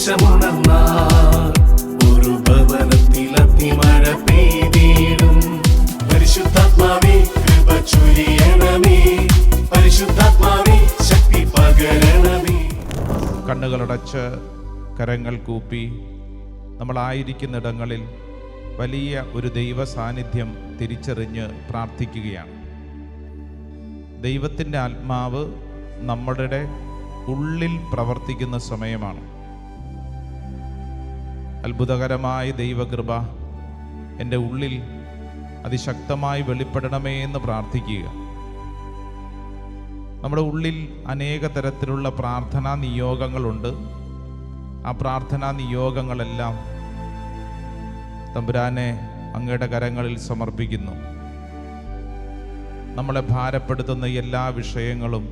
സന്ദേശമുണർന്നാൽ ഒരു ഭവനത്തിൽ അഗ്നിമഴ പെയ്തിടും. പരിശുദ്ധാത്മാവേ കൃപ ചൊരിയണമേ, പരിശുദ്ധാത്മാവേ ശക്തി പകരണമേ. കണ്ണുകളടച്ച് കരങ്ങൾ കൂപ്പി നമ്മളായിരിക്കുന്നിടങ്ങളിൽ വലിയ ഒരു ദൈവ സാന്നിധ്യം തിരിച്ചറിഞ്ഞ് പ്രാർത്ഥിക്കുകയാണ്. ദൈവത്തിൻ്റെ ആത്മാവ് നമ്മുടെ ഉള്ളിൽ പ്രവർത്തിക്കുന്ന സമയമാണ്. അത്ഭുതകരമായ ദൈവകൃപ എൻ്റെ ഉള്ളിൽ അതിശക്തമായി വെളിപ്പെടണമേ എന്ന് പ്രാർത്ഥിക്കുക. നമ്മുടെ ഉള്ളിൽ അനേക തരത്തിലുള്ള പ്രാർത്ഥനാ നിയോഗങ്ങളുണ്ട്. ആ പ്രാർത്ഥനാ നിയോഗങ്ങളെല്ലാം തമ്പുരാനെ അങ്ങയുടെ കരങ്ങളിൽ സമർപ്പിക്കുന്നു. നമ്മളെ ഭാരപ്പെടുത്തുന്ന എല്ലാ വിഷയങ്ങളും,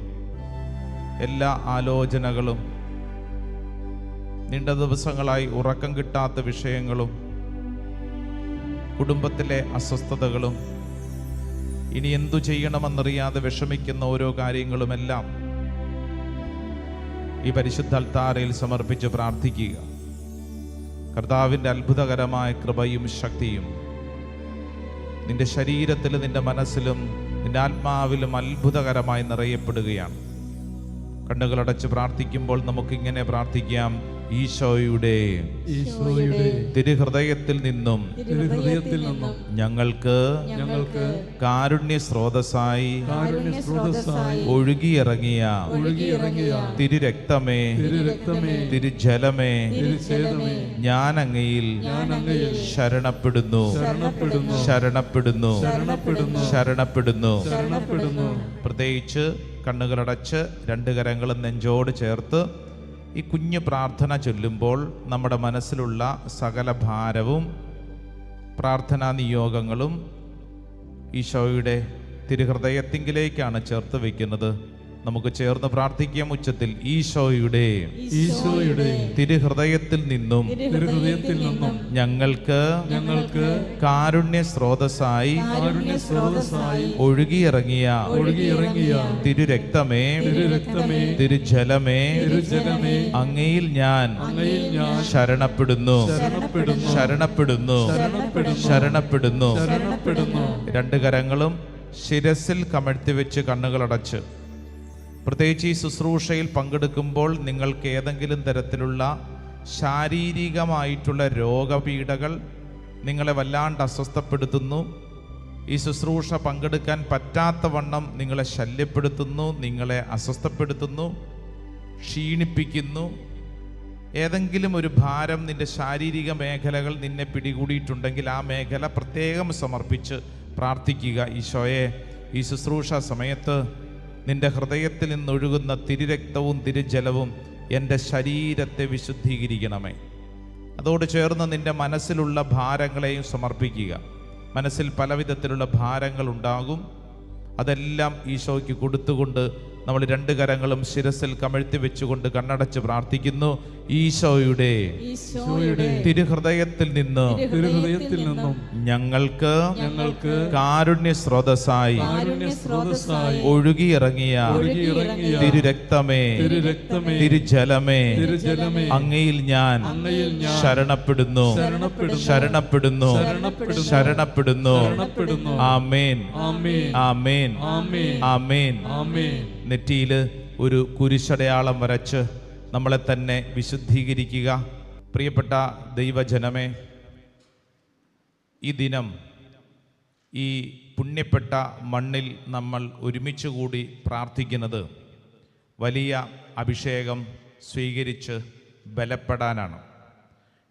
എല്ലാ ആലോചനകളും, നീണ്ട ദിവസങ്ങളായി ഉറക്കം കിട്ടാത്ത വിഷയങ്ങളും, കുടുംബത്തിലെ അസ്വസ്ഥതകളും, ഇനി എന്തു ചെയ്യണമെന്നറിയാതെ വിഷമിക്കുന്ന ഓരോ കാര്യങ്ങളുമെല്ലാം ഈ പരിശുദ്ധ അൽത്താരയിൽ സമർപ്പിച്ച് പ്രാർത്ഥിക്കുക. കർത്താവിൻ്റെ അത്ഭുതകരമായ കൃപയും ശക്തിയും നിന്റെ ശരീരത്തിലും നിന്റെ മനസ്സിലും നിന്റെ ആത്മാവിലും അത്ഭുതകരമായി നിറയപ്പെടുകയാണ്. കണ്ണുകളടച്ച് പ്രാർത്ഥിക്കുമ്പോൾ നമുക്കിങ്ങനെ പ്രാർത്ഥിക്കാം: ഈശോയുടെ തിരുഹൃദയത്തിൽ നിന്നും ഞങ്ങൾക്ക് കാരുണ്യ സ്രോതസ്സായി ഒഴുകിയിറങ്ങിയ തിരുരക്തമേ, തിരുജലമേ, ഞാൻ അങ്ങയിൽ ശരണപ്പെടുന്നു, ശരണപ്പെടുന്നു, ശരണപ്പെടുന്നു. പ്രത്യേകിച്ച് കണ്ണുകളടച്ച് രണ്ട് കരങ്ങളും നെഞ്ചോട് ചേർത്ത് ഈ കുഞ്ഞു പ്രാർത്ഥന ചൊല്ലുമ്പോൾ നമ്മുടെ മനസ്സിലുള്ള സകല ഭാരവും പ്രാർത്ഥനാ നിയോഗങ്ങളും ഈശോയുടെ തിരുഹൃദയത്തിങ്കിലേക്കാണ് ചേർത്ത് വയ്ക്കുന്നത്. നമുക്ക് ചേർന്ന് പ്രാർത്ഥിക്കാം ഉച്ചത്തിൽ: ഈശോയുടെ തിരുഹൃദയത്തിൽ നിന്നും ഞങ്ങൾക്ക് കാരുണ്യ സ്രോതസ്സായി ഒഴുകിയിറങ്ങിയ തിരുരക്തമേ, തിരുജലമേ, അങ്ങയിൽ ഞാൻ ശരണപ്പെടുന്നു, ശരണപ്പെടുന്നു, ശരണപ്പെടുന്നു. രണ്ട് കരങ്ങളും ശിരസിൽ കമഴ്ത്തി വെച്ച് കണ്ണുകളടച്ച്, പ്രത്യേകിച്ച് ഈ ശുശ്രൂഷയിൽ പങ്കെടുക്കുമ്പോൾ നിങ്ങൾക്ക് ഏതെങ്കിലും തരത്തിലുള്ള ശാരീരികമായിട്ടുള്ള രോഗപീഠകൾ നിങ്ങളെ വല്ലാണ്ട് അസ്വസ്ഥപ്പെടുത്തുന്നു, ഈ ശുശ്രൂഷ പങ്കെടുക്കാൻ പറ്റാത്ത വണ്ണം നിങ്ങളെ ശല്യപ്പെടുത്തുന്നു, നിങ്ങളെ അസ്വസ്ഥപ്പെടുത്തുന്നു, ക്ഷീണിപ്പിക്കുന്നു, ഏതെങ്കിലും ഒരു ഭാരം നിന്റെ ശാരീരിക മേഖലകൾ നിന്നെ പിടികൂടിയിട്ടുണ്ടെങ്കിൽ ആ മേഖല പ്രത്യേകം സമർപ്പിച്ച് പ്രാർത്ഥിക്കുക. ഈശോയെ, ഈ ശുശ്രൂഷ സമയത്ത് നിന്റെ ഹൃദയത്തിൽ നിന്നൊഴുകുന്ന തിരുരക്തവും തിരുജലവും എൻ്റെ ശരീരത്തെ വിശുദ്ധീകരിക്കണമേ. അതോട് ചേർന്ന് നിന്റെ മനസ്സിലുള്ള ഭാരങ്ങളെയും സമർപ്പിക്കുക. മനസ്സിൽ പലവിധത്തിലുള്ള ഭാരങ്ങൾ ഉണ്ടാകും. അതെല്ലാം ഈശോയ്ക്ക് കൊടുത്തുകൊണ്ട് നമ്മൾ രണ്ട് കരങ്ങളും ശിരസിൽ കമഴ്ത്തി വെച്ചുകൊണ്ട് കണ്ണടച്ച് പ്രാർത്ഥിക്കുന്നു: ഈശോയുടെ തിരുഹൃദയത്തിൽ നിന്നും ഞങ്ങൾക്ക് കാരുണ്യ സ്രോതസ്സായി ഒഴുകിയിറങ്ങിയ തിരുരക്തമേ, തിരുജലമേ, അങ്ങയിൽ ഞാൻ ശരണപ്പെടുന്നു, ശരണപ്പെടുന്നു, ശരണപ്പെടുന്നു. ആമേൻ, ആമേൻ, ആമേൻ. നെറ്റിയിൽ ഒരു കുരിശടയാളം വരച്ച് നമ്മളെ തന്നെ വിശുദ്ധീകരിക്കുക. പ്രിയപ്പെട്ട ദൈവജനമേ, ഈ ദിനം ഈ പുണ്യപ്പെട്ട മണ്ണിൽ നമ്മൾ ഒരുമിച്ച് കൂടി പ്രാർത്ഥിക്കുന്നത് വലിയ അഭിഷേകം സ്വീകരിച്ച് ബലപ്പെടാനാണ്.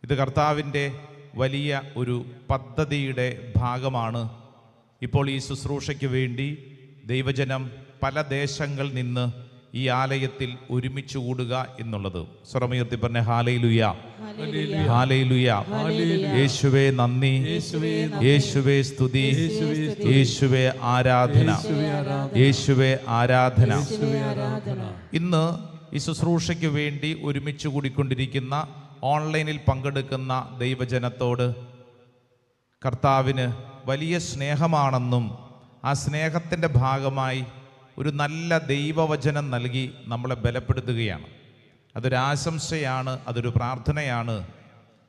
ഇത് കർത്താവിൻ്റെ വലിയ ഒരു പദ്ധതിയുടെ ഭാഗമാണ്. ഇപ്പോൾ ഈ ശുശ്രൂഷയ്ക്ക് വേണ്ടി ദൈവജനം പല ദേശങ്ങളിൽ നിന്ന് ഈ ആലയത്തിൽ ഒരുമിച്ച് കൂടുക എന്നുള്ളത്. സ്വരമുയർത്തി പറഞ്ഞ ഹല്ലേലൂയ, ഹല്ലേലൂയ. യേശുവേ നന്ദി, യേശുവേ സ്തുതി, യേശുവേ ആരാധന, യേശുവേ ആരാധന. ഇന്ന് ഈ ശുശ്രൂഷയ്ക്ക് വേണ്ടി ഒരുമിച്ച് കൂടിക്കൊണ്ടിരിക്കുന്ന ഓൺലൈനിൽ പങ്കെടുക്കുന്ന ദൈവജനത്തോട് കർത്താവിന് വലിയ സ്നേഹമാണെന്നും ആ സ്നേഹത്തിൻ്റെ ഭാഗമായി ഒരു നല്ല ദൈവവചനം നൽകി നമ്മളെ ബലപ്പെടുത്തുകയാണ്. അതൊരാശംസയാണ്, അതൊരു പ്രാർത്ഥനയാണ്.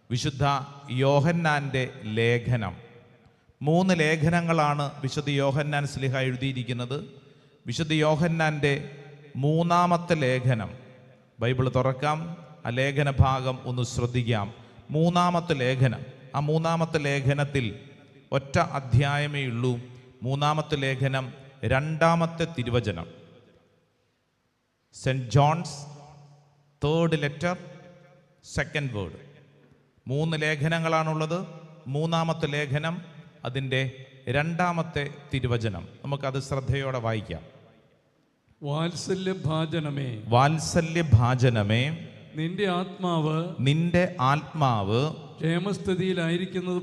വിശുദ്ധ യോഹന്നാൻ്റെ ലേഖനം, 3 ലേഖനങ്ങളാണ് വിശുദ്ധ യോഹന്നാൻ ശ്ലീഹ എഴുതിയിരിക്കുന്നത്. വിശുദ്ധ യോഹന്നാൻ്റെ 3-ാമത്തെ ലേഖനം, ബൈബിൾ തുറക്കാം, ആ ലേഖന ഭാഗം ഒന്ന് ശ്രദ്ധിക്കാം. 3-ാമത്തെ ലേഖനം, ആ 3-ാമത്തെ ലേഖനത്തിൽ ഒറ്റ അധ്യായമേ ഉള്ളൂ. 3-ാമത്തെ ലേഖനം 2-ാമത്തെ തിരുവചനം, saint John's 3rd letter 2nd word. 3 ലേഖനങ്ങളാണുള്ളത്. 3-ാമത്തെ ലേഖനം അതിൻ്റെ 2-ാമത്തെ തിരുവചനം. നമുക്കത് ശ്രദ്ധയോടെ വായിക്കാം. വാത്സല്യഭാജനമേ, വാത്സല്യഭാജനമേ, നിന്റെ ആത്മാവ് ക്ഷേമസ്ഥിതിയിലായിരിക്കുന്നത്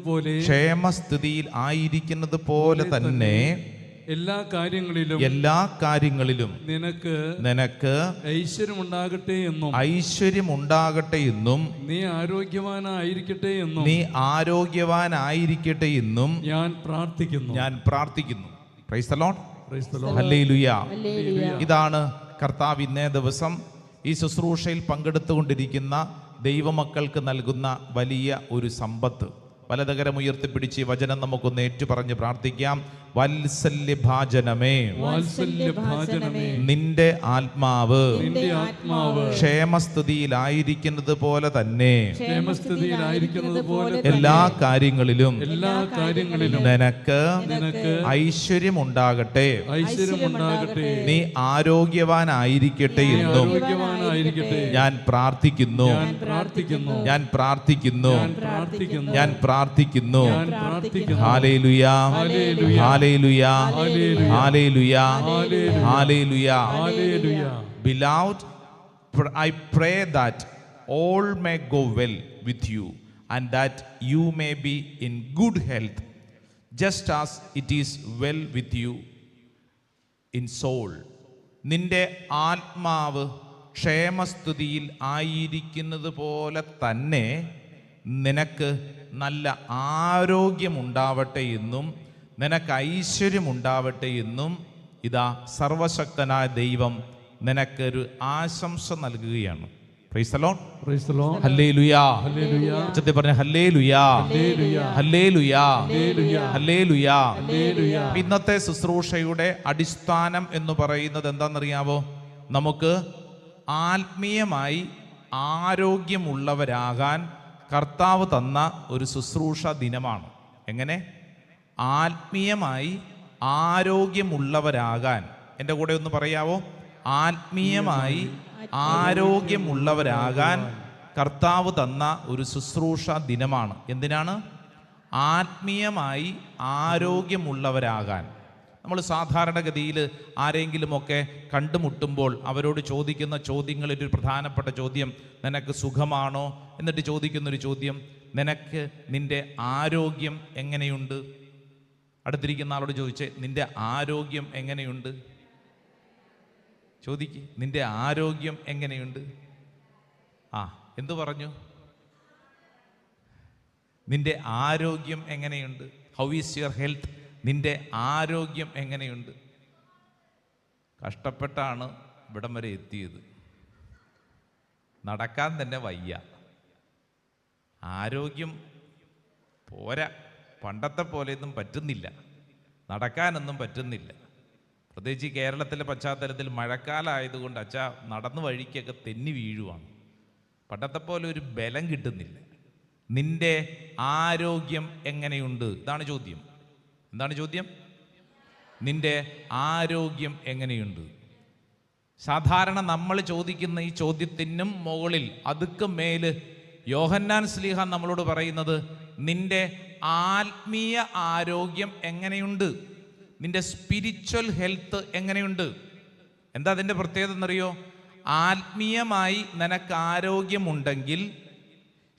പോലെ തന്നെ എല്ലാ കാര്യങ്ങളിലും നിനക്ക് ഐശ്വര്യമുണ്ടാകട്ടെ എന്നും നീ ആരോഗ്യവാനായിരിക്കട്ടെ എന്നും ഞാൻ പ്രാർത്ഥിക്കുന്നു. Price the lord. ഹല്ലേലൂയ. ഇതാണ് കർത്താവ് ഇന്നേ ദിവസം ഈ ശുശ്രൂഷയിൽ പങ്കെടുത്തുകൊണ്ടിരിക്കുന്ന ദൈവമക്കൾക്ക് നൽകുന്ന വലിയ ഒരു സമ്പത്ത്. വലതുകരം ഉയർത്തിപ്പിടിച്ച് ഈ വചനം നമുക്കൊന്ന് ഏറ്റുപറഞ്ഞ് പ്രാർത്ഥിക്കാം. വാത്സല്യഭാജനമേ, നിന്റെ ആത്മാവ് ക്ഷേമസ്ഥിതിയിലായിരിക്കുന്നത് പോലെ തന്നെ എല്ലാ കാര്യങ്ങളിലും നിനക്ക് ഐശ്വര്യമുണ്ടാകട്ടെ, നീ ആരോഗ്യവാനായിരിക്കട്ടെ എന്നും ഞാൻ പ്രാർത്ഥിക്കുന്നു. Hallelujah, hallelujah, hallelujah, hallelujah. Beloved, I pray that all may go well with you and that you may be in good health, just as it is well with you in soul. നിന്റെ ആത്മാവ് ക്ഷേമസ്ഥിതിയിൽ ആയിരിക്കുന്നത് പോലെ തന്നെ നിനക്ക് നല്ല ആരോഗ്യമുണ്ടാവട്ടെ എന്നും നിനക്ക് ഐശ്വര്യമുണ്ടാവട്ടെ എന്നും ഇതാ സർവശക്തനായ ദൈവം നിനക്കൊരു ആശംസ നൽകുകയാണ്. Price the lord. ഹല്ലേലൂയ. ഉച്ചത്തിൽ പറഞ്ഞ ഹല്ലേലൂയ, ഹല്ലേലൂയ, ഹല്ലേലൂയ. ഇന്നത്തെ ശുശ്രൂഷയുടെ അടിസ്ഥാനം എന്ന് പറയുന്നത് എന്താണെന്നറിയാവോ? നമുക്ക് ആത്മീയമായി ആരോഗ്യമുള്ളവരാകാൻ കർത്താവ് തന്ന ഒരു ശുശ്രൂഷ ദിനമാണ്. എങ്ങനെ ആത്മീയമായി ആരോഗ്യമുള്ളവരാകാൻ? എൻ്റെ കൂടെ ഒന്ന് പറയാവോ? ആത്മീയമായി ആരോഗ്യമുള്ളവരാകാൻ കർത്താവ് തന്ന ഒരു ശുശ്രൂഷ ദിനമാണ്. എന്തിനാണ്? ആത്മീയമായി ആരോഗ്യമുള്ളവരാകാൻ. നമ്മൾ സാധാരണഗതിയിൽ ആരെങ്കിലുമൊക്കെ കണ്ടുമുട്ടുമ്പോൾ അവരോട് ചോദിക്കുന്ന ചോദ്യങ്ങളിൽ ഒരു പ്രധാനപ്പെട്ട ചോദ്യം, നിനക്ക് സുഖമാണോ? എന്നിട്ട് ചോദിക്കുന്നൊരു ചോദ്യം, നിനക്ക് നിൻ്റെ ആരോഗ്യം എങ്ങനെയുണ്ട്? അടുത്തിരിക്കുന്ന ആളോട് ചോദിച്ചേ, നിൻ്റെ ആരോഗ്യം എങ്ങനെയുണ്ട്? ചോദിക്ക്, നിൻ്റെ ആരോഗ്യം എങ്ങനെയുണ്ട്? എന്തു പറഞ്ഞു? നിൻ്റെ ആരോഗ്യം എങ്ങനെയുണ്ട്? How is your health? നിന്റെ ആരോഗ്യം എങ്ങനെയുണ്ട്? കഷ്ടപ്പെട്ടാണ് ഇവിടം വരെ എത്തിയത്. നടക്കാൻ തന്നെ വയ്യ, ആരോഗ്യം പോരാ, പണ്ടത്തെ പോലെയൊന്നും പറ്റുന്നില്ല, നടക്കാനൊന്നും പറ്റുന്നില്ല. പ്രത്യേകിച്ച് കേരളത്തിലെ പശ്ചാത്തലത്തിൽ മഴക്കാലമായതുകൊണ്ട് അച്ഛാ നടന്നു വഴിക്കൊക്കെ തെന്നി വീഴുവാണ്. പണ്ടത്തെ പോലെ ഒരു ബലം കിട്ടുന്നില്ല. നിന്റെ ആരോഗ്യം എങ്ങനെയുണ്ട്? ഇതാണ് ചോദ്യം. എന്താണ് ചോദ്യം? നിന്റെ ആരോഗ്യം എങ്ങനെയുണ്ട്? സാധാരണ നമ്മൾ ചോദിക്കുന്ന ഈ ചോദ്യത്തിനും മുകളിൽ അതുക്ക് മേല് യോഹന്നാൻ ശ്ലീഹ നമ്മളോട് പറയുന്നത്, നിന്റെ ആത്മീയ ആരോഗ്യം എങ്ങനെയുണ്ട്? നിന്റെ സ്പിരിച്വൽ ഹെൽത്ത് എങ്ങനെയുണ്ട്? എന്താ അതിൻ്റെ പ്രത്യേകത എന്നറിയോ? ആത്മീയമായി നിനക്ക് ആരോഗ്യമുണ്ടെങ്കിൽ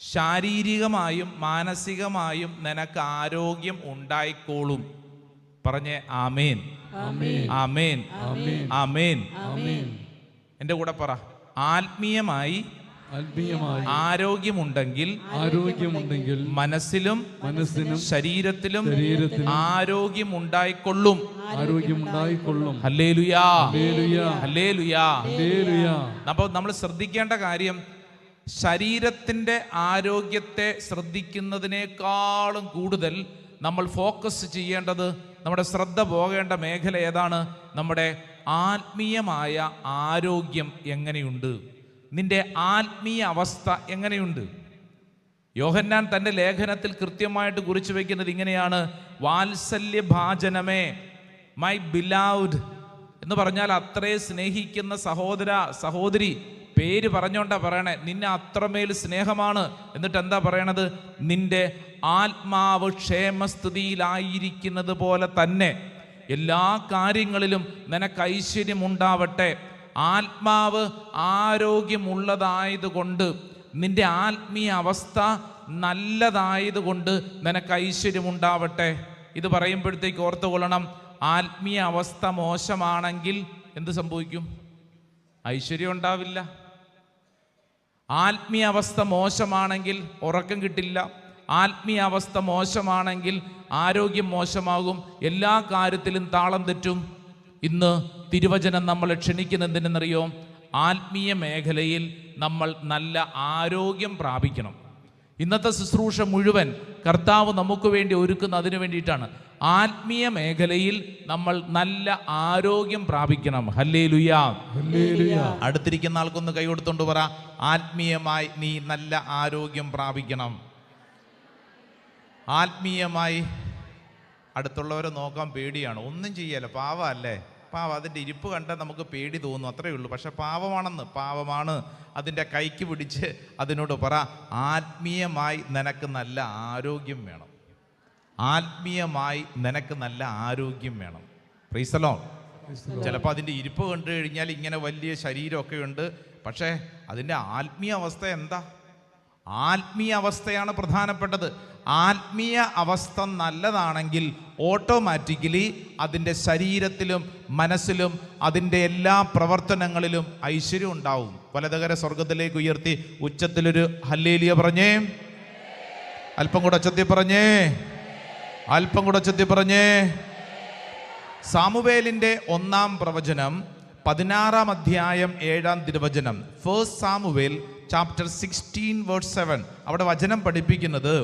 ശാരീരികമായും മാനസികമായും നിനക്ക് ആരോഗ്യം ഉണ്ടായിക്കോളും. പറഞ്ഞേ ആമേൻ, ആമേൻ, ആമേൻ. എൻ്റെ കൂടെ പറ, ആത്മീയമായി ആരോഗ്യമുണ്ടെങ്കിൽ മനസ്സിലും ശരീരത്തിലും ആരോഗ്യമുണ്ടായിക്കൊള്ളും. ഹല്ലേലൂയാ, ഹല്ലേലൂയാ. അപ്പോൾ നമ്മൾ ശ്രദ്ധിക്കേണ്ട കാര്യം, ശരീരത്തിൻ്റെ ആരോഗ്യത്തെ ശ്രദ്ധിക്കുന്നതിനേക്കാളും കൂടുതൽ നമ്മൾ ഫോക്കസ് ചെയ്യേണ്ടത്, നമ്മുടെ ശ്രദ്ധ പോകേണ്ട മേഖല ഏതാണ്? നമ്മുടെ ആത്മീയമായ ആരോഗ്യം എങ്ങനെയുണ്ട്, നിന്റെ ആത്മീയ അവസ്ഥ എങ്ങനെയുണ്ട്? യോഹന്നാൻ തൻ്റെ ലേഖനത്തിൽ കൃത്യമായിട്ട് കുറിച്ചു വയ്ക്കുന്നത് ഇങ്ങനെയാണ്: വാത്സല്യഭാജനമേ, മൈ ബിലൗഡ് എന്ന് പറഞ്ഞാൽ അത്രേ സ്നേഹിക്കുന്ന സഹോദര സഹോദരി, പേര് പറഞ്ഞോണ്ടാ പറയണേ, നിന്നെ അത്രമേൽ സ്നേഹമാണ്. എന്നിട്ട് എന്താ പറയണത്? നിന്റെ ആത്മാവ് ക്ഷേമസ്ഥിതിയിലായിരിക്കുന്നത് പോലെ തന്നെ എല്ലാ കാര്യങ്ങളിലും നിനക്ക് ഐശ്വര്യമുണ്ടാവട്ടെ. ആത്മാവ് ആരോഗ്യമുള്ളതായതുകൊണ്ട്, നിന്റെ ആത്മീയ അവസ്ഥ നല്ലതായതുകൊണ്ട് നിനക്ക് ഐശ്വര്യമുണ്ടാവട്ടെ. ഇത് പറയുമ്പോഴത്തേക്ക് ഓർത്തുകൊള്ളണം, ആത്മീയ അവസ്ഥ മോശമാണെങ്കിൽ എന്ത് സംഭവിക്കും? ഐശ്വര്യം ഉണ്ടാവില്ല. ആത്മീയ അവസ്ഥ മോശമാണെങ്കിൽ ഉറക്കം കിട്ടില്ല. ആത്മീയ അവസ്ഥ മോശമാണെങ്കിൽ ആരോഗ്യം മോശമാകും. എല്ലാ കാര്യത്തിലും താളം തെറ്റും. ഇന്ന് തിരുവചനം നമ്മളെ ക്ഷണിക്കുന്ന എന്തിനെന്നറിയോ? ആത്മീയ മേഖലയിൽ നമ്മൾ നല്ല ആരോഗ്യം പ്രാപിക്കണം. ഇന്നത്തെ ശുശ്രൂഷ മുഴുവൻ കർത്താവ് നമുക്ക് വേണ്ടി ഒരുക്കുന്ന അതിനു വേണ്ടിയിട്ടാണ്. ആത്മീയ മേഖലയിൽ നമ്മൾ നല്ല ആരോഗ്യം പ്രാപിക്കണം. ഹല്ലേലൂയാ, ഹല്ലേലൂയാ. അടുത്തിരിക്കുന്ന ആൾക്കൊന്ന് കൈ കൊടുത്തോണ്ട് പറ, ആത്മീയമായി നീ നല്ല ആരോഗ്യം പ്രാപിക്കണം. ആത്മീയമായി. അടുത്തുള്ളവരെ നോക്കാൻ പേടിയാണ്. ഒന്നും ചെയ്യല്ല, പാവമല്ലേ? പാവം, അതിൻ്റെ ഇരിപ്പ് കണ്ടാൽ നമുക്ക് പേടി തോന്നും, അത്രയേ ഉള്ളൂ. പക്ഷെ പാവമാണ്. അതിൻ്റെ കൈക്ക് പിടിച്ച് അതിനോട് പറ, ആത്മീയമായി നിനക്ക് നല്ല ആരോഗ്യം വേണം. ആത്മീയമായി നിനക്ക് നല്ല ആരോഗ്യം വേണം. Price the Lord. ചിലപ്പോൾ അതിൻ്റെ ഇരിപ്പ് കണ്ടു കഴിഞ്ഞാൽ ഇങ്ങനെ വലിയ ശരീരമൊക്കെ ഉണ്ട്, പക്ഷേ അതിൻ്റെ ആത്മീയ അവസ്ഥ എന്താ? ആത്മീയ അവസ്ഥയാണ് പ്രധാനപ്പെട്ടത്. ആത്മീയ അവസ്ഥ നല്ലതാണെങ്കിൽ ഓട്ടോമാറ്റിക്കലി അതിൻ്റെ ശരീരത്തിലും മനസ്സിലും അതിൻ്റെ എല്ലാ പ്രവർത്തനങ്ങളിലും ഐശ്വര്യം ഉണ്ടാവും. വലതുകര സ്വർഗത്തിലേക്ക് ഉയർത്തി ഉച്ചത്തിലൊരു ഹല്ലേലൂയ പറഞ്ഞേ. അല്പം കൂടെ ഉച്ചത്തിൽ പറഞ്ഞേ. അല്പം കൂടെ ഉച്ചത്തിൽ പറഞ്ഞേ. സാമുവേലിൻ്റെ 1-ാം പ്രവചനം 16-ാം അധ്യായം 7-ാം തിരുവചനം. First Samuel chapter 16 verse 7. അവിടെ വചനം പഠിപ്പിക്കുന്നത്,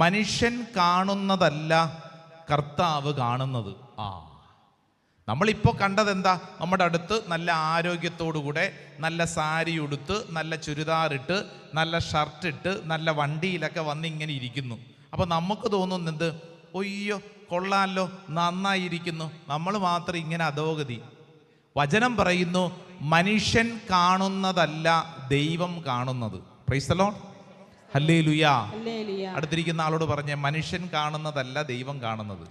മനുഷ്യൻ കാണുന്നതല്ല കർത്താവ് കാണുന്നത്. നമ്മളിപ്പോൾ കണ്ടത് എന്താ? നമ്മുടെ അടുത്ത് നല്ല ആരോഗ്യത്തോടുകൂടെ നല്ല സാരി ഉടുത്ത് നല്ല ചുരിദാറിട്ട് നല്ല ഷർട്ടിട്ട് നല്ല വണ്ടിയിലൊക്കെ വന്ന് ഇങ്ങനെ ഇരിക്കുന്നു. അപ്പോൾ നമുക്ക് തോന്നുന്നത്, ഒയ്യോ കൊള്ളാമല്ലോ, നന്നായിരിക്കുന്നു. നമ്മൾ മാത്രം ഇങ്ങനെ അധോഗതി. വചനം പറയുന്നു, മനുഷ്യൻ കാണുന്നതല്ല ദൈവം കാണുന്നത്. പ്രൈസ് ദി ലോർഡ്, ഹല്ലേലൂയാ. അടുത്തിരിക്കുന്ന ആളോട് പറഞ്ഞേ, മനുഷ്യൻ കാണുന്നതല്ല ദൈവം കാണുന്നത്.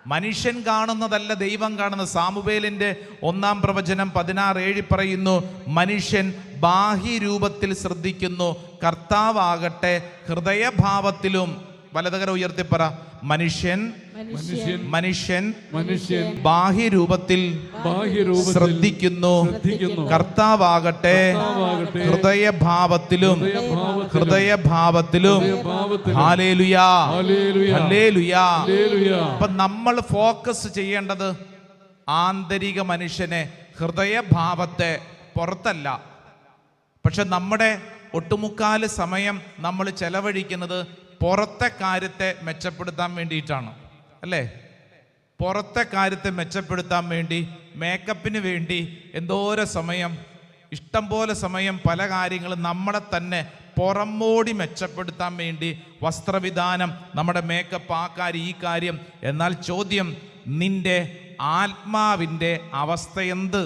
മനുഷ്യൻ കാണുന്നതല്ല ദൈവം കാണുന്നത്. സാമുവേലിൻ്റെ 1-ാം പ്രവചനം 16:7 പറയുന്നു, മനുഷ്യൻ ബാഹ്യരൂപത്തിൽ ശ്രദ്ധിക്കുന്നു, കർത്താവാകട്ടെ ഹൃദയഭാവത്തിലും. വലതുകര ഉയർത്തിപ്പറ, മനുഷ്യൻ ബാഹ്യരൂപത്തിൽ ശ്രദ്ധിക്കുന്നു, കർത്താവാകട്ടെ ഹൃദയഭാവത്തിലും. ഹല്ലേലൂയാ, ഹല്ലേലൂയാ. അപ്പൊ നമ്മൾ ഫോക്കസ് ചെയ്യേണ്ടത് ആന്തരിക മനുഷ്യനെ, ഹൃദയഭാവത്തെ, പുറത്തല്ല. പക്ഷെ നമ്മുടെ ഒട്ടുമുക്കാൽ സമയം നമ്മൾ ചെലവഴിക്കുന്നത് പുറത്തെ കാര്യത്തെ മെച്ചപ്പെടുത്താൻ വേണ്ടിയിട്ടാണ്, അല്ലേ? പുറത്തെ കാര്യത്തെ മെച്ചപ്പെടുത്താൻ വേണ്ടി, മേക്കപ്പിന് വേണ്ടി എന്തോരം സമയം, ഇഷ്ടം പോലെ സമയം പല കാര്യങ്ങളും നമ്മളെ തന്നെ പുറമോടി മെച്ചപ്പെടുത്താൻ വേണ്ടി, വസ്ത്രവിധാനം, നമ്മുടെ മേക്കപ്പ്, ആ കാര്യം ഈ കാര്യം. എന്നാൽ ചോദ്യം, നിന്റെ ആത്മാവിൻ്റെ അവസ്ഥ എന്ത്?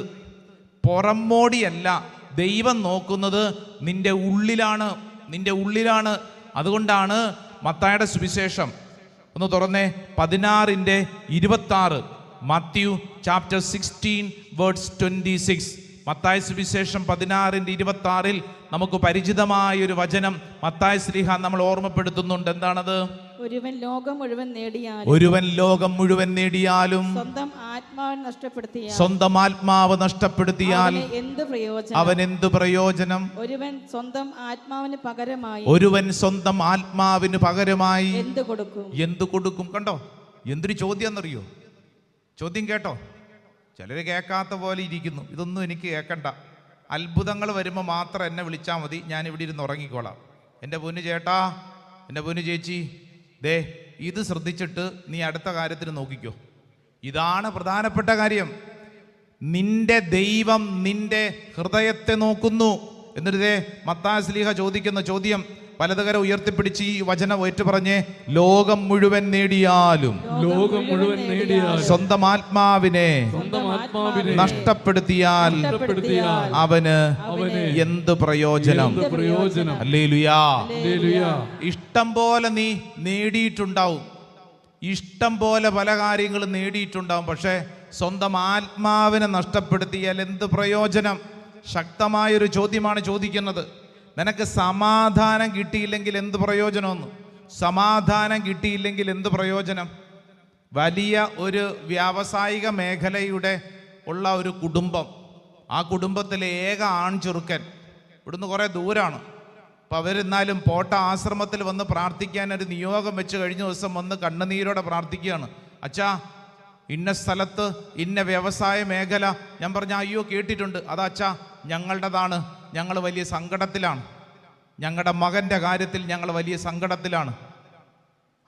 പുറമോടിയല്ല ദൈവം നോക്കുന്നത്, നിന്റെ ഉള്ളിലാണ്. അതുകൊണ്ടാണ് മത്തായിയുടെ സുവിശേഷം ഒന്ന് തുറന്നേ, 16:26. Matthew chapter 16 verse 26. മത്തായി സുവിശേഷം 16:26 നമുക്ക് പരിചിതമായ ഒരു വചനം മത്തായി ശ്ലീഹ നമ്മൾ ഓർമ്മപ്പെടുത്തുന്നുണ്ട്. എന്താണത്? ഒരുവൻ ലോകം മുഴുവൻ നേടിയാലും സ്വന്തം ആത്മാവ് നഷ്ടപ്പെടുത്തിയാൽ അവൻ എന്ത് പ്രയോജനം? ഒരുവൻ സ്വന്തം ആത്മാവിന് പകരമായി എന്ത് കൊടുക്കും? കണ്ടോ എന്തൊരു ചോദ്യം എന്നറിയോ? ചോദ്യം കേട്ടോ? ചിലർ കേൾക്കാത്ത പോലെ ഇരിക്കുന്നു. ഇതൊന്നും എനിക്ക് കേൾക്കണ്ട. അത്ഭുതങ്ങൾ വരുമ്പോൾ മാത്രം എന്നെ വിളിച്ചാൽ മതി, ഞാൻ ഇവിടെ ഇരുന്ന് ഉറങ്ങിക്കോളാം. എൻ്റെ പൊന്നു ചേട്ടാ, എൻ്റെ പൊന്നു ചേച്ചി, ദേ ഇത് ശ്രദ്ധിച്ചിട്ട് നീ അടുത്ത കാര്യത്തിന് നോക്കിക്കോ. ഇതാണ് പ്രധാനപ്പെട്ട കാര്യം. നിന്റെ ദൈവം നിന്റെ ഹൃദയത്തെ നോക്കുന്നു. എന്നിട്ട് ദേ മത്തായി ശ്ലീഹ ചോദിക്കുന്ന ചോദ്യം വലതുകര ഉയർത്തിപ്പിടിച്ച് ഈ വചനം ഏറ്റു പറഞ്ഞേ, ലോകം മുഴുവൻ നേടിയാലും സ്വന്തം ആത്മാവിനെ നഷ്ടപ്പെടുത്തിയാൽ അവന് എന്ത് പ്രയോജനം? ഹല്ലേലൂയാ. ഇഷ്ടം പോലെ നീ നേടിയിട്ടുണ്ടാവും, ഇഷ്ടം പോലെ പല കാര്യങ്ങളും നേടിയിട്ടുണ്ടാവും. പക്ഷേ സ്വന്തം ആത്മാവിനെ നഷ്ടപ്പെടുത്തിയാൽ എന്ത് പ്രയോജനം? ശക്തമായൊരു ചോദ്യമാണ് ചോദിക്കുന്നത്. നിനക്ക് സമാധാനം കിട്ടിയില്ലെങ്കിൽ എന്ത് പ്രയോജനമെന്ന്? സമാധാനം കിട്ടിയില്ലെങ്കിൽ എന്ത് പ്രയോജനം? വലിയ ഒരു വ്യാവസായിക മേഖലയുടെ ഉള്ള ഒരു കുടുംബം, ആ കുടുംബത്തിലെ ഏക ആൺചെറുക്കൻ ഇവിടുന്ന് കുറേ ദൂരാണ്. അപ്പോൾ അവരെന്നാലും പോട്ട ആശ്രമത്തിൽ വന്ന് പ്രാർത്ഥിക്കാൻ ഒരു നിയോഗം വെച്ച് കഴിഞ്ഞ ദിവസം വന്ന് കണ്ണുനീരോടെ പ്രാർത്ഥിക്കുകയാണ്. അച്ഛാ, ഇന്ന സ്ഥലത്ത് ഇന്ന വ്യവസായ മേഖല. ഞാൻ പറഞ്ഞ അയ്യോ കേട്ടിട്ടുണ്ട്. അതാ അച്ഛാ, ഞങ്ങളുടേതാണ്, ഞങ്ങൾ വലിയ സങ്കടത്തിലാണ്, ഞങ്ങളുടെ മകൻ്റെ കാര്യത്തിൽ ഞങ്ങൾ വലിയ സങ്കടത്തിലാണ്.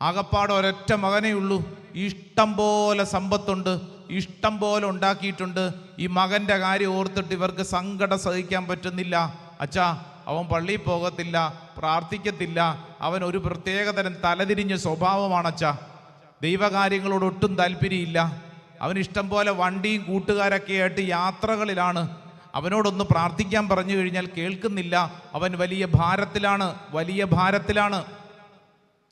ആകപ്പാട് ഒരൊറ്റ മകനേ ഉള്ളൂ, ഇഷ്ടം പോലെ സമ്പത്തുണ്ട്, ഇഷ്ടം പോലെ ഉണ്ടാക്കിയിട്ടുണ്ട്. ഈ മകൻ്റെ കാര്യം ഓർത്തിട്ട് ഇവർക്ക് സങ്കടം സഹിക്കാൻ പറ്റുന്നില്ല. അച്ഛാ, അവൻ പള്ളിയിൽ പോകത്തില്ല, പ്രാർത്ഥിക്കത്തില്ല, അവൻ ഒരു പ്രത്യേകതരം തലതിരിഞ്ഞ സ്വഭാവമാണ് അച്ഛാ. ദൈവകാര്യങ്ങളോട് ഒട്ടും താല്പര്യമില്ല. അവന് ഇഷ്ടം പോലെ വണ്ടിയും കൂട്ടുകാരൊക്കെ ആയിട്ട് യാത്രകളിലാണ്. അവനോടൊന്ന് പ്രാർത്ഥിക്കാൻ പറഞ്ഞു കഴിഞ്ഞാൽ കേൾക്കുന്നില്ല. അവൻ വലിയ ഭാരത്തിലാണ്.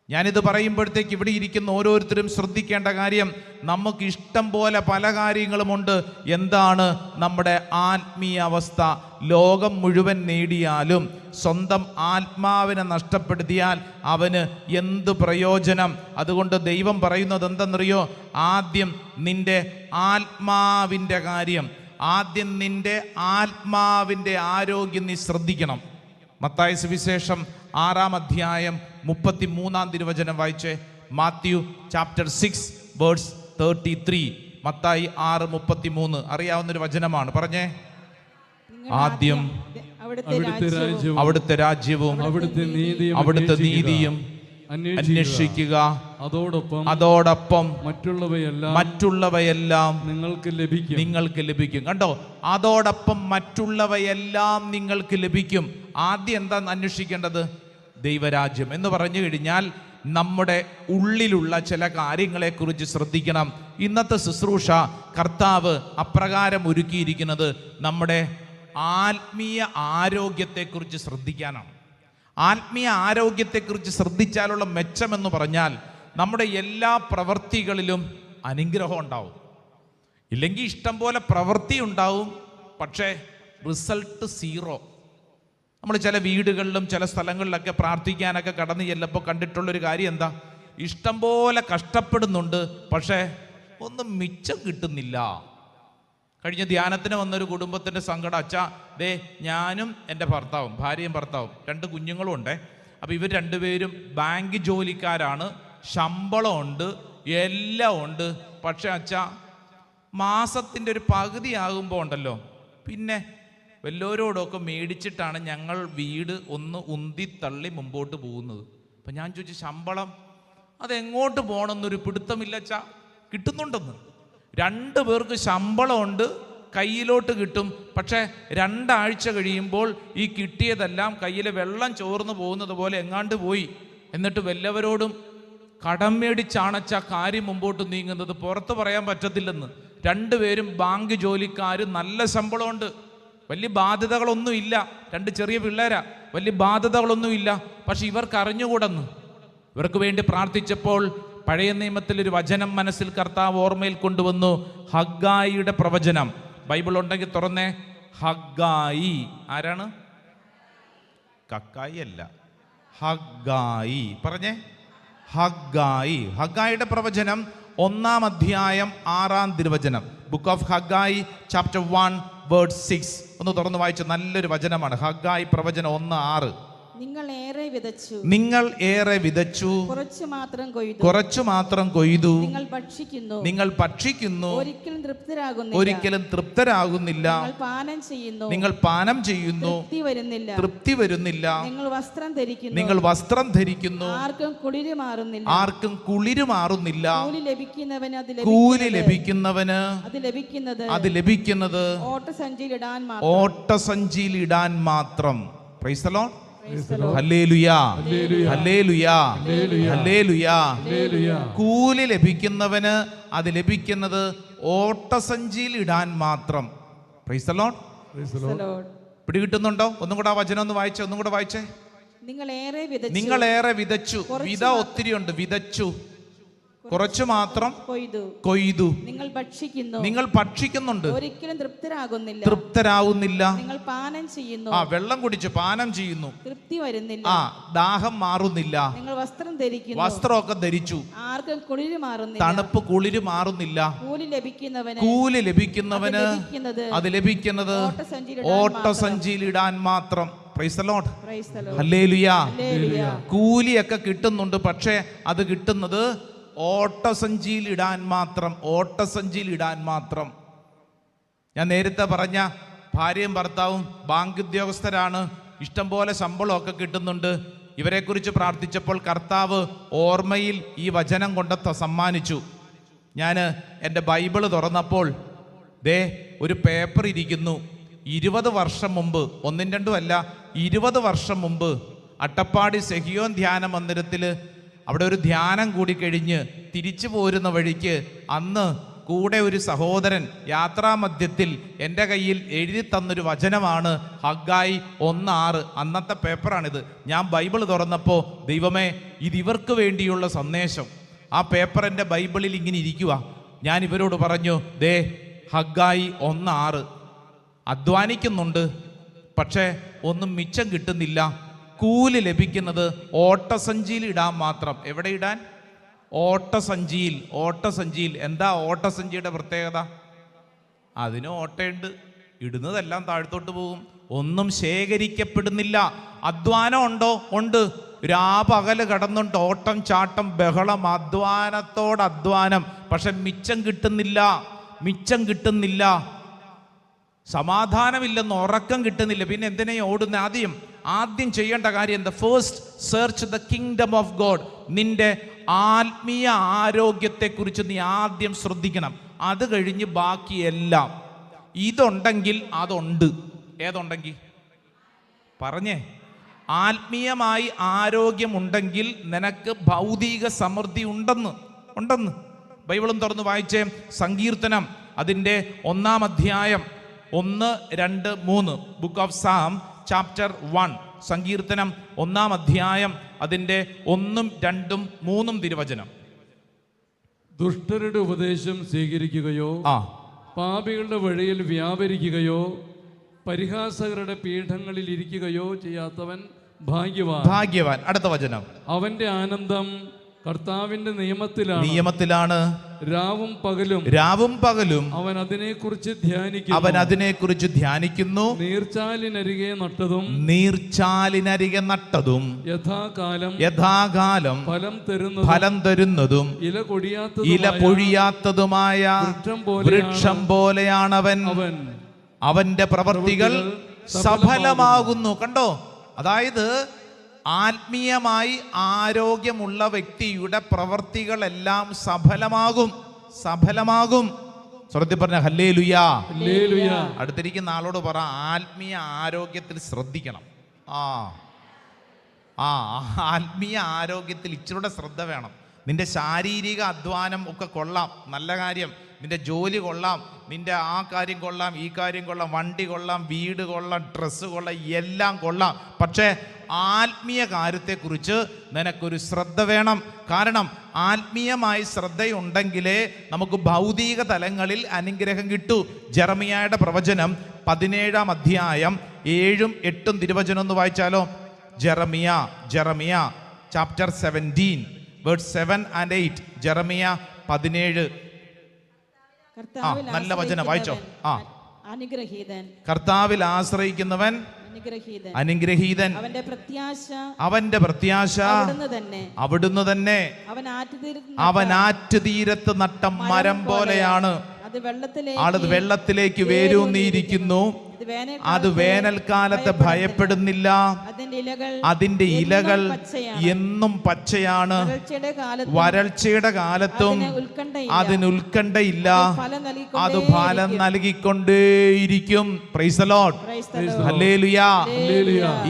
ഞാനിത് പറയുമ്പോഴത്തേക്ക് ഇവിടെ ഇരിക്കുന്ന ഓരോരുത്തരും ശ്രദ്ധിക്കേണ്ട കാര്യം, നമുക്ക് ഇഷ്ടം പോലെ പല കാര്യങ്ങളുമുണ്ട്. എന്താണ് നമ്മുടെ ആത്മീയ അവസ്ഥ? ലോകം മുഴുവൻ നേടിയാലും സ്വന്തം ആത്മാവിനെ നഷ്ടപ്പെടുത്തിയാൽ അവന് എന്ത് പ്രയോജനം? അതുകൊണ്ട് ദൈവം പറയുന്നത് എന്തെന്നറിയോ? ആദ്യം നിന്റെ ആത്മാവിൻ്റെ കാര്യം, ആദ്യം നിന്റെ ആത്മാവിൻ്റെ ആരോഗ്യം നീ ശ്രദ്ധിക്കണം. മത്തായി സുവിശേഷം 6-ാം അധ്യായം 33-ാം തിരുവചനം വായിച്ചേ. Matthew chapter 6 verse 33. മത്തായി 6:33 അറിയാവുന്നൊരു വചനമാണ്. പറഞ്ഞേ. ആദ്യം അവിടുത്തെ രാജ്യവും അവിടുത്തെ നീതിയും അന്വേഷിക്കുക, അതോടൊപ്പം മറ്റുള്ളവയെല്ലാം നിങ്ങൾക്ക് ലഭിക്കും. കണ്ടോ, അതോടൊപ്പം മറ്റുള്ളവയെല്ലാം നിങ്ങൾക്ക് ലഭിക്കും. ആദ്യം എന്താ അന്വേഷിക്കേണ്ടത്? ദൈവരാജ്യം എന്ന് പറഞ്ഞു കഴിഞ്ഞാൽ നമ്മുടെ ഉള്ളിലുള്ള ചില കാര്യങ്ങളെക്കുറിച്ച് ശ്രദ്ധിക്കണം. ഇന്നത്തെ ശുശ്രൂഷ കർത്താവ് അപ്രകാരം ഒരുക്കിയിരിക്കുന്നത് നമ്മുടെ ആത്മീയ ആരോഗ്യത്തെക്കുറിച്ച് ശ്രദ്ധിക്കാനാണ്. ആത്മീയ ആരോഗ്യത്തെക്കുറിച്ച് ശ്രദ്ധിച്ചാലുള്ള മെച്ചമെന്ന് പറഞ്ഞാൽ നമ്മുടെ എല്ലാ പ്രവൃത്തികളിലും അനുഗ്രഹം ഉണ്ടാവും. ഇല്ലെങ്കിൽ ഇഷ്ടം പോലെ പ്രവൃത്തി ഉണ്ടാവും, പക്ഷേ റിസൾട്ട് 0. നമ്മൾ ചില വീടുകളിലും ചില സ്ഥലങ്ങളിലൊക്കെ പ്രാർത്ഥിക്കാനൊക്കെ കടന്നു ചെല്ലപ്പോൾ കണ്ടിട്ടുള്ളൊരു കാര്യം എന്താ? ഇഷ്ടം പോലെ കഷ്ടപ്പെടുന്നുണ്ട്, പക്ഷേ ഒന്നും മിച്ചം കിട്ടുന്നില്ല. കഴിഞ്ഞ ധ്യാനത്തിന് വന്നൊരു കുടുംബത്തിൻ്റെ സങ്കടം, അച്ഛാ ദേ ഞാനും എൻ്റെ ഭർത്താവും, ഭാര്യയും ഭർത്താവും 2 കുഞ്ഞുങ്ങളും ഉണ്ടേ. അപ്പോൾ ഇവർ 2 പേരും ബാങ്ക് ജോലിക്കാരാണ്, ശമ്പളമുണ്ട്, എല്ലാം ഉണ്ട്. പക്ഷേ അച്ഛാ മാസത്തിൻ്റെ ഒരു പകുതി ആകുമ്പോൾ ഉണ്ടല്ലോ, പിന്നെ വല്ലവരോടൊക്കെ മേടിച്ചിട്ടാണ് ഞങ്ങൾ വീട് ഒന്ന് ഉന്തി തള്ളി മുമ്പോട്ട് പോകുന്നത്. അപ്പം ഞാൻ ചോദിച്ചു, ശമ്പളം അതെങ്ങോട്ട് പോകണമെന്നൊരു പിടുത്തമില്ല അച്ഛാ. കിട്ടുന്നുണ്ടെന്ന് 2 പേർക്ക് ശമ്പളമുണ്ട്, കയ്യിലോട്ട് കിട്ടും. പക്ഷേ 2 ആഴ്ച കഴിയുമ്പോൾ ഈ കിട്ടിയതെല്ലാം കയ്യിലെ വെള്ളം ചോർന്ന് പോകുന്നത് പോലെ എങ്ങാണ്ട് പോയി. എന്നിട്ട് വല്ലവരോടും കടം മേടിച്ചാണച്ച കാര്യം മുമ്പോട്ട് നീങ്ങുന്നത്. പുറത്ത് പറയാൻ പറ്റത്തില്ലെന്ന്. 2 പേരും ബാങ്ക് ജോലിക്കാർ, നല്ല ശമ്പളമുണ്ട്, വലിയ ബാധ്യതകളൊന്നുമില്ല. 2 ചെറിയ പിള്ളേരാ, വലിയ ബാധ്യതകളൊന്നുമില്ല. പക്ഷെ ഇവർക്ക് അറിഞ്ഞുകൂടെന്ന്. ഇവർക്ക് വേണ്ടി പ്രാർത്ഥിച്ചപ്പോൾ പഴയ നിയമത്തിലൊരു വചനം മനസ്സിൽ കർത്താവ് ഓർമ്മയിൽ കൊണ്ടുവന്നു. ഹഗ്ഗായിയുടെ പ്രവചനം. ബൈബിൾ ഉണ്ടെങ്കിൽ തുറന്നേ. ഹഗ്ഗായി ആരാണ്? കക്കായി അല്ല, ഹഗ്ഗായി. പറഞ്ഞേ. ഹഗ്ഗായി. ഹഗ്ഗായിയുടെ പ്രവചനം 1-ാം അധ്യായം 6-ാം തിരുവചനം. Book of Haggai chapter 1 word 6. ഒന്ന് തുറന്നു വായിച്ച നല്ലൊരു വചനമാണ്. ഹഗ്ഗായി പ്രവചനം 1:6. നിങ്ങൾ ഏറെ വിതച്ചു, നിങ്ങൾ ഏറെ വിതച്ചു, കുറച്ചു മാത്രം കൊയ്തു. കുറച്ചു മാത്രം കൊയ്തു. നിങ്ങൾ ഭക്ഷിക്കുന്നു, നിങ്ങൾ ഭക്ഷിക്കുന്നു, ഒരിക്കലും തൃപ്തരാകുന്നില്ല. ഒരിക്കലും തൃപ്തരാകുന്നില്ല. നിങ്ങൾ പാനം ചെയ്യുന്നു, നിങ്ങൾ പാനം ചെയ്യുന്നു, തൃപ്തി വരുന്നില്ല. തൃപ്തി വരുന്നില്ല. നിങ്ങൾ വസ്ത്രം ധരിക്കുന്നു, നിങ്ങൾ വസ്ത്രം ധരിക്കുന്നു, ആർക്കും കുളിര് മാറുന്നില്ല. ആർക്കും കുളിര് മാറുന്നില്ല. കൂലി ലഭിക്കുന്നവന് കൂലി ലഭിക്കുന്നവന് അത് ലഭിക്കുന്നത് ഓട്ടസഞ്ചിയിൽ ഓട്ടസഞ്ചിയിലിടാൻ ഇടാൻ മാത്രം. Praise the lord. Hallelujah, hallelujah, hallelujah. കൂലി ലഭിക്കുന്നവന് അത് ലഭിക്കുന്നത് ഓട്ടസഞ്ചിയിൽ ഇടാൻ മാത്രം. Praise the lord. പിടികിട്ടുന്നുണ്ടോ? ഒന്നും കൂടെ ആ വചനം ഒന്ന് വായിച്ചേ, ഒന്നും കൂടെ വായിച്ചേ. നിങ്ങൾ ഏറെ വിതച്ചു. വിത ഒത്തിരി ഉണ്ട്. വിതച്ചു, കുറച്ചു മാത്രം കൊയ്തു. നിങ്ങൾ ഭക്ഷിക്കുന്നുണ്ട്, ഒരിക്കലും തൃപ്തരാകുന്നില്ല. നിങ്ങൾ പാനം ചെയ്യുന്നു, വെള്ളം കുടിച്ച് പാനം ചെയ്യുന്നു, തൃപ്തി വരുന്നില്ല. ദാഹം മാറുന്നില്ല. നിങ്ങൾ വസ്ത്രം ധരിക്കുന്നു, വസ്ത്രമൊക്കെ ധരിച്ചു, ആർക്കും കുളിര് മാറുന്നില്ല. തണുപ്പ് കുളിര് മാറുന്നില്ല. കൂലി ലഭിക്കുന്നവന് അത് ലഭിക്കുന്നത് ഓട്ടസഞ്ചിയിൽ ഇടാൻ മാത്രം. Praise the lord. ഹല്ലേലൂയാ. കൂലിയൊക്കെ കിട്ടുന്നുണ്ട്, പക്ഷേ അത് കിട്ടുന്നത് ഓട്ടസഞ്ചിയിൽ ഇടാൻ മാത്രം. ഓട്ടസഞ്ചിയിൽ ഇടാൻ മാത്രം. ഞാൻ നേരത്തെ പറഞ്ഞ ഭാര്യയും ഭർത്താവും ബാങ്ക് ഉദ്യോഗസ്ഥരാണ്, ഇഷ്ടംപോലെ ശമ്പളമൊക്കെ കിട്ടുന്നുണ്ട്. ഇവരെക്കുറിച്ച് പ്രാർത്ഥിച്ചപ്പോൾ കർത്താവ് ഓർമ്മയിൽ ഈ വചനം കൊണ്ട് സമ്മാനിച്ചു. ഞാൻ എൻ്റെ ബൈബിള് തുറന്നപ്പോൾ ഒരു പേപ്പർ ഇരിക്കുന്നു. 20 വർഷം മുമ്പ്, 1-2 അല്ല, 20 വർഷം മുമ്പ് അട്ടപ്പാടി സെഹിയോൻ ധ്യാന മന്ദിരത്തിൽ അവിടെ ഒരു ധ്യാനം കൂടി കഴിഞ്ഞ് തിരിച്ചു പോരുന്ന വഴിക്ക് അന്ന് കൂടെ ഒരു സഹോദരൻ യാത്രാമധ്യത്തിൽ എൻ്റെ കയ്യിൽ എഴുതി തന്നൊരു വചനമാണ് ഹഗ്ഗായി 1:6. അന്നത്തെ പേപ്പറാണിത്. ഞാൻ ബൈബിൾ തുറന്നപ്പോൾ ദൈവമേ, ഇതിവർക്ക് വേണ്ടിയുള്ള സന്ദേശം. ആ പേപ്പർ എൻ്റെ ബൈബിളിൽ ഇങ്ങനെ ഇരിക്കുക. ഞാൻ ഇവരോട് പറഞ്ഞു, ഹഗ്ഗായി 1:6. അധ്വാനിക്കുന്നുണ്ട്, പക്ഷേ ഒന്നും മിച്ചം കിട്ടുന്നില്ല. കൂലി ലഭിക്കുന്നത് ഓട്ടസഞ്ചിയിൽ ഇടാൻ മാത്രം. എവിടെ ഇടാൻ? ഓട്ടസഞ്ചിയിൽ. ഓട്ടസഞ്ചിയിൽ. എന്താ ഓട്ടസഞ്ചിയുടെ പ്രത്യേകത? അതിന് ഓട്ടയുണ്ട്, ഇടുന്നതെല്ലാം താഴ്ത്തോട്ട് പോകും, ഒന്നും ശേഖരിക്കപ്പെടുന്നില്ല. അധ്വാനം ഉണ്ടോ? ഉണ്ട്. രാപകല് കടന്നുണ്ട്, ഓട്ടം ചാട്ടം ബഹളം, അധ്വാനത്തോട് അധ്വാനം, പക്ഷെ മിച്ചം കിട്ടുന്നില്ല. മിച്ചം കിട്ടുന്നില്ല. സമാധാനമില്ലെന്ന്, ഉറക്കം കിട്ടുന്നില്ല. പിന്നെ എന്തിനാ ഓടുന്ന? ആദ്യം ചെയ്യേണ്ട കാര്യം എന്താ? First search the kingdom of God. നിന്റെ ആത്മീയ ആരോഗ്യത്തെക്കുറിച്ച് നീ ആദ്യം ശ്രദ്ധിക്കണം. അത് കഴിഞ്ഞ് ബാക്കിയെല്ലാം. ഇതുണ്ടെങ്കിൽ അതുണ്ട്. ഏതുണ്ടെങ്കിൽ പറഞ്ഞേ. ആത്മീയമായി ആരോഗ്യമുണ്ടെങ്കിൽ നിനക്ക് ഭൗതിക സമൃദ്ധി ഉണ്ടെന്ന് ബൈബിളും തുറന്ന് വായിച്ചേ. സങ്കീർത്തനം അതിൻ്റെ 1-ാം അധ്യായം 1, 2, 3. Book of Sam chapter 1. സങ്കീർത്തനം 1-ാം അധ്യായം അതിൻ്റെ 1, 2, 3 തിരുവചനം. ദുഷ്ടരുടെ ഉപദേശം സ്വീകരിക്കുകയോ പാപികളുടെ വഴിയിൽ വ്യാപരിക്കുകയോ പരിഹാസകരുടെ പീഠങ്ങളിൽ ഇരിക്കുകയോ ചെയ്യാത്തവൻ ഭാഗ്യവാൻ. അടുത്ത വചനം. അവന്റെ ആനന്ദം കർത്താവിന്റെ നിയമത്തിലാണ്. രാവും പകലും അവൻ അതിനെക്കുറിച്ച് ധ്യാനിക്കുന്നു. നീർച്ചാലിനരികെ നട്ടതും യഥാകാലം ഫലം തരുന്നതും ഇല പൊഴിയാത്തതുമായ വൃക്ഷം പോലെയാണവൻ. അവന്റെ പ്രവർത്തികൾ സഫലമാകുന്നു. കണ്ടോ? അതായത് ആത്മീയമായി ആരോഗ്യമുള്ള വ്യക്തിയുടെ പ്രവർത്തികളെല്ലാം സഫലമാകും. സ്വർത്തി പറഞ്ഞ ഹല്ലേലൂയാ. അടുത്തിരിക്കുന്ന ആളോട് പറ, ആത്മീയ ആരോഗ്യത്തിൽ ശ്രദ്ധിക്കണം. ആത്മീയ ആരോഗ്യത്തിൽ ഇച്ചിരൂടെ ശ്രദ്ധ വേണം. നിന്റെ ശാരീരിക അധ്വാനം ഒക്കെ കൊള്ളാം, നല്ല കാര്യം. നിന്റെ ജോലി കൊള്ളാം, നിന്റെ ആ കാര്യം കൊള്ളാം, ഈ കാര്യം കൊള്ളാം, വണ്ടി കൊള്ളാം, വീട് കൊള്ളാം, ഡ്രസ്സ് കൊള്ളാം, എല്ലാം കൊള്ളാം. പക്ഷേ ആത്മീയ കാര്യത്തെക്കുറിച്ച് നിനക്കൊരു ശ്രദ്ധ വേണം. കാരണം ആത്മീയമായി ശ്രദ്ധയുണ്ടെങ്കിലേ നമുക്ക് ഭൗതിക തലങ്ങളിൽ അനുഗ്രഹം കിട്ടൂ. ജെറമിയായുടെ പ്രവചനം 17-ാം അധ്യായം 7, 8 തിരുവചനം ഒന്ന് വായിച്ചാലോ. Jeremiah chapter 17 word 7 and 8. Jeremiah 17. കർത്താവിൽ നല്ല വചനം വായിച്ചോ. അനുഗ്രഹീതൻ. കർത്താവിൽ ആശ്രയിക്കുന്നവൻ അനുഗ്രഹീതൻ. അനുഗ്രഹീതൻ. അവന്റെ പ്രത്യാശ അവിടുന്ന് തന്നെ. അവൻ ആറ്റുതീരത്ത് നട്ട മരം പോലെയാണ്. അത് വെള്ളത്തിലേക്ക് വേരൂന്നിയിരിക്കുന്നു. അത് വേനൽക്കാലത്ത് ഭയപ്പെടുന്നില്ല. അതിന്റെ ഇലകൾ എന്നും പച്ചയാണ്. വരൾച്ചയുടെ കാലത്തും അതിന് ഉത്കണ്ഠയില്ല. അത് ഫലം നൽകിക്കൊണ്ടേയിരിക്കും. Praise the lord. ഹല്ലേലൂയ.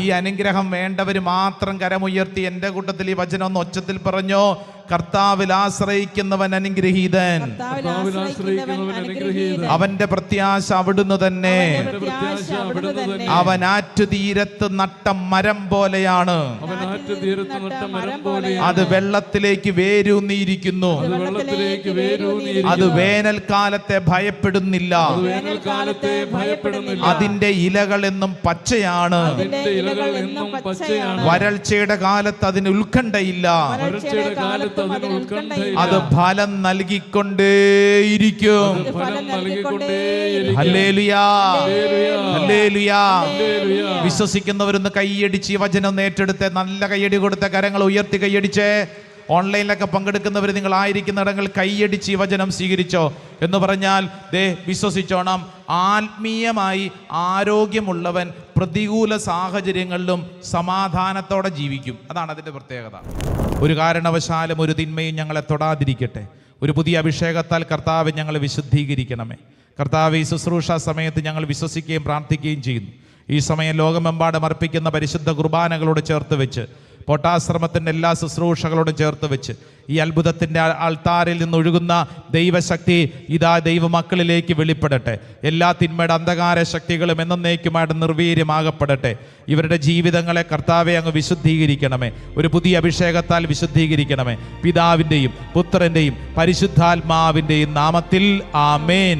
ഈ അനുഗ്രഹം വേണ്ടവർ മാത്രം കരമുയർത്തി എന്റെ കൂട്ടത്തിൽ ഈ വചനം ഒന്ന് ഒച്ചത്തിൽ പറഞ്ഞോ. കർത്താവിൽ ആശ്രയിക്കുന്നവൻ അനുഗ്രഹീതൻ. അവന്റെ പ്രത്യാശ അവിടുന്ന് തന്നെ. അവൻ ആറ്റുതീരത്ത് നട്ട മരം പോലെയാണ്. അത് വെള്ളത്തിലേക്ക് വേരൂന്നിയിരിക്കുന്നു. അത് വേനൽക്കാലത്തെ ഭയപ്പെടുന്നില്ല. അതിന്റെ ഇലകൾ എന്നും പച്ചയാണ്. വരൾച്ചയുടെ കാലത്ത് അതിന് ഉത്കണ്ഠയില്ല. അത് ഫലം നൽകിക്കൊണ്ടേയിരിക്കും. ഹല്ലേലൂയ. ഹല്ലേലൂയ. വിശ്വസിക്കുന്നവരൊന്ന് കൈയടിച്ച് ഈ വചനം ഏറ്റെടുത്ത് നല്ല കൈയടി കൊടുത്ത കരങ്ങൾ ഉയർത്തി കൈയടിച്ച്. ഓൺലൈനിലൊക്കെ പങ്കെടുക്കുന്നവർ നിങ്ങളായിരിക്കുന്ന ഇടങ്ങൾ കൈയടിച്ച് ഈ വചനം സ്വീകരിച്ചോ എന്ന് പറഞ്ഞാൽ ദേ വിശ്വസിച്ചോണം. ആത്മീയമായി ആരോഗ്യമുള്ളവൻ പ്രതികൂല സാഹചര്യങ്ങളിലും സമാധാനത്തോടെ ജീവിക്കും. അതാണ് അതിൻ്റെ പ്രത്യേകത. ഒരു കാരണവശാലും ഒരു തിന്മയും ഞങ്ങളെ തൊടാതിരിക്കട്ടെ. ഒരു പുതിയ അഭിഷേകത്താൽ കർത്താവ് ഞങ്ങളെ വിശുദ്ധീകരിക്കണമേ. കർത്താവ് ഈ ശുശ്രൂഷ സമയത്ത് ഞങ്ങൾ വിശ്വസിക്കുകയും പ്രാർത്ഥിക്കുകയും ചെയ്യുന്നു. ഈ സമയം ലോകമെമ്പാടും അർപ്പിക്കുന്ന പരിശുദ്ധ കുർബാനകളോട് ചേർത്ത് വെച്ച്, പൊട്ടാശ്രമത്തിൻ്റെ എല്ലാ ശുശ്രൂഷകളോടും ചേർത്ത് വെച്ച്, ഈ അത്ഭുതത്തിൻ്റെ ആൾത്താരിൽ നിന്നൊഴുകുന്ന ദൈവശക്തി ഇതാ ദൈവമക്കളിലേക്ക് വെളിപ്പെടട്ടെ. എല്ലാ തിന്മയുടെ അന്ധകാര ശക്തികളും എന്നേക്കുമായിട്ട് നിർവീര്യമാകപ്പെടട്ടെ. ഇവരുടെ ജീവിതങ്ങളെ കർത്താവെ അങ്ങ് വിശുദ്ധീകരിക്കണമേ. ഒരു പുതിയ അഭിഷേകത്താൽ വിശുദ്ധീകരിക്കണമേ. പിതാവിൻ്റെയും പുത്രൻ്റെയും പരിശുദ്ധാത്മാവിൻ്റെയും നാമത്തിൽ ആമേൻ.